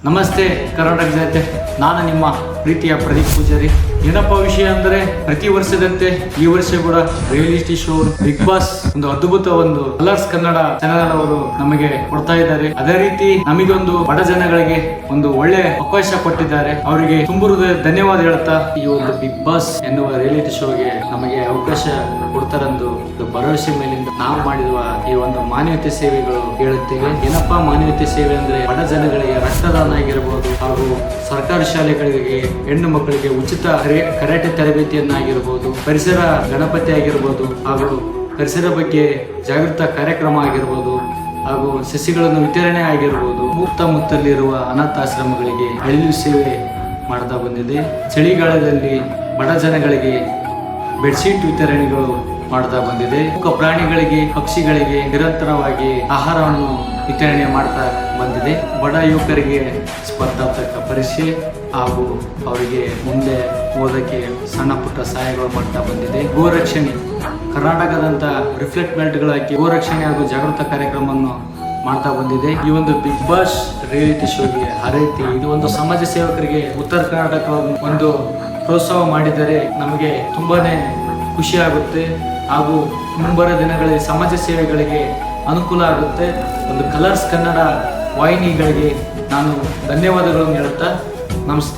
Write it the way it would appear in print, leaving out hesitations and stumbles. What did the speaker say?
ನಮಸ್ತೆ ಕರ್ನಾಟಕ ಜನತೆ, ನಾನು ನಿಮ್ಮ ಪ್ರೀತಿಯ ಪ್ರದೀಪ್ ಪೂಜಾರಿ. ಏನಪ್ಪ ವಿಷಯ ಅಂದರೆ, ಪ್ರತಿ ವರ್ಷದಂತೆ ಈ ವರ್ಷ ಕೂಡ ರಿಯಾಲಿಟಿ ಶೋ ಬಿಗ್ ಬಾಸ್ ಒಂದು ಅದ್ಭುತ ಕಲರ್ಸ್ ಕನ್ನಡ ಚಾನೆಲ್ ಅವರು ನಮಗೆ ಕೊಡ್ತಾ ಇದ್ದಾರೆ. ಅದೇ ರೀತಿ ನಮಗೊಂದು ಬಡ ಜನಗಳಿಗೆ ಒಂದು ಒಳ್ಳೆ ಅವಕಾಶ ಕೊಟ್ಟಿದ್ದಾರೆ. ಅವರಿಗೆ ತುಂಬು ಧನ್ಯವಾದ ಹೇಳ್ತಾ, ಈ ಒಂದು ಬಿಗ್ ಬಾಸ್ ಎನ್ನುವ ರಿಯಾಲಿಟಿ ಶೋಗೆ ನಮಗೆ ಅವಕಾಶ ಕೊಡ್ತಾರೆಂದು ಭರವಸೆ ಮೇಲಿಂದ ನಾವು ಮಾಡಿರುವ ಈ ಒಂದು ಮಾನವೀಯತೆ ಸೇವೆಗಳು ಹೇಳುತ್ತೇವೆ. ಏನಪ್ಪಾ ಮಾನವೀಯತೆ ಸೇವೆ ಅಂದ್ರೆ, ಬಡ ಜನಗಳಿಗೆ ರಕ್ತದಾನ ಆಗಿರಬಹುದು, ಹಾಗೂ ಸರ್ಕಾರಿ ಶಾಲೆಗಳಿಗೆ ಹೆಣ್ಣು ಮಕ್ಕಳಿಗೆ ಉಚಿತ ಕರಾಟೆ ತರಬೇತಿಯನ್ನಾಗಿರಬಹುದು, ಪರಿಸರ ಗಣಪತಿ ಆಗಿರಬಹುದು, ಹಾಗೂ ಪರಿಸರ ಬಗ್ಗೆ ಜಾಗೃತ ಕಾರ್ಯಕ್ರಮ ಆಗಿರಬಹುದು, ಹಾಗೂ ಸಸಿಗಳನ್ನು ವಿತರಣೆ ಆಗಿರಬಹುದು, ಮುತ್ತಲಿರುವ ಅನಾಥಾಶ್ರಮಗಳಿಗೆ ಅಳಿಲು ಸೇವೆ ಮಾಡ್ತಾ ಬಂದಿದೆ. ಚಳಿಗಾಲದಲ್ಲಿ ಬಡ ಜನಗಳಿಗೆ ಬೆಡ್ಶೀಟ್ ವಿತರಣೆಗಳು ಮಾಡ್ತಾ ಬಂದಿದೆ. ಪ್ರಾಣಿಗಳಿಗೆ, ಪಕ್ಷಿಗಳಿಗೆ ನಿರಂತರವಾಗಿ ಆಹಾರವನ್ನು ವಿತರಣೆ ಮಾಡ್ತಾ ಬಂದಿದೆ. ಬಡ ಯುವಕರಿಗೆ ಸ್ಪರ್ಧಾತ್ಮಕ ಪರೀಕ್ಷೆ ಹಾಗೂ ಅವರಿಗೆ ಮುಂದೆ ಓದಕ್ಕೆ ಸಣ್ಣ ಪುಟ್ಟ ಸಹಾಯಗಳು ಮಾಡ್ತಾ ಬಂದಿದೆ. ಗೋರಕ್ಷಣೆ, ಕರ್ನಾಟಕದಂತ ರಿಫ್ಲೆಕ್ಟ್ಮೆಂಟ್ಗಳ ಗೋರಕ್ಷಣೆ ಹಾಗೂ ಜಾಗೃತ ಕಾರ್ಯಕ್ರಮವನ್ನು ಮಾಡ್ತಾ ಬಂದಿದೆ. ಈ ಒಂದು ಬಿಗ್ ಬಾಸ್ ರಿಯಾಲಿಟಿ ಶೋಗೆ ಹಾರೈತಿ ಇದು ಒಂದು ಸಮಾಜ ಸೇವಕರಿಗೆ ಉತ್ತರ ಕರ್ನಾಟಕ ಒಂದು ಪ್ರೋತ್ಸಾಹ ಮಾಡಿದರೆ ನಮಗೆ ತುಂಬಾನೇ ಖುಷಿ ಆಗುತ್ತೆ, ಹಾಗೂ ಮುಂಬರುವ ದಿನಗಳಲ್ಲಿ ಸಮಾಜ ಸೇವೆಗಳಿಗೆ ಅನುಕೂಲ ಆಗುತ್ತೆ. ಒಂದು ಕಲರ್ಸ್ ಕನ್ನಡ ವಾಹಿನಿಗಳಿಗೆ ನಾನು ಧನ್ಯವಾದಗಳನ್ನು ಹೇಳುತ್ತಾ ನಮಸ್ತೆ.